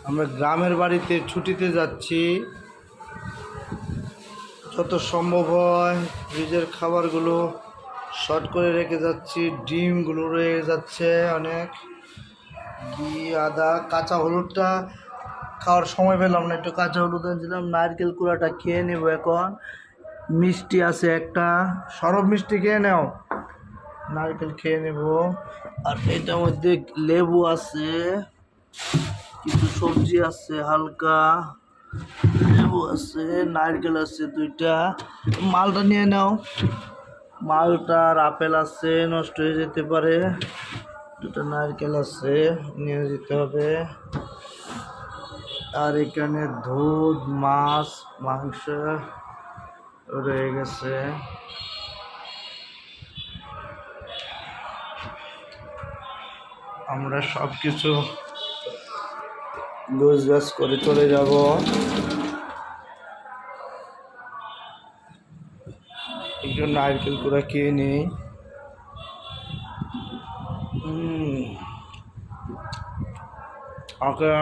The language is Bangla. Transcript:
আমরা গ্রামের বাড়িতে ছুটিতে যাচ্ছি। যত সম্ভব হয় ফ্রিজের খাবারগুলো শর্ট করে রেখে যাচ্ছি। ডিমগুলো রয়ে যাচ্ছে অনেক, ঘি, আদা, কাঁচা হলুদটা খাওয়ার সময় পেলাম না, একটু কাঁচা হলুদ দিলাম। নারকেল কুড়াটা খেয়ে নেব এখন। মিষ্টি আছে একটা, সরব মিষ্টি খেয়ে নাও। নারকেল খেয়ে নেব। আর এটার মধ্যে লেবু আছে, কিছু সবজি আছে, হালকা লেবু আছে, নারকেল আছে দুইটা। মালটা নিয়ে নাও। মালটা আর আপেল আছে, নষ্ট হয়ে যেতে পারে। দুটো নারকেল আছে, নিয়ে যেতে হবে। আর এখানে দুধ, মাছ, মাংস রয়ে গেছে। আমরা সব কিছু গোছগাছ করে চলে যাব। একটু নারকেল কুড়া খেয়ে নিই। ওকে।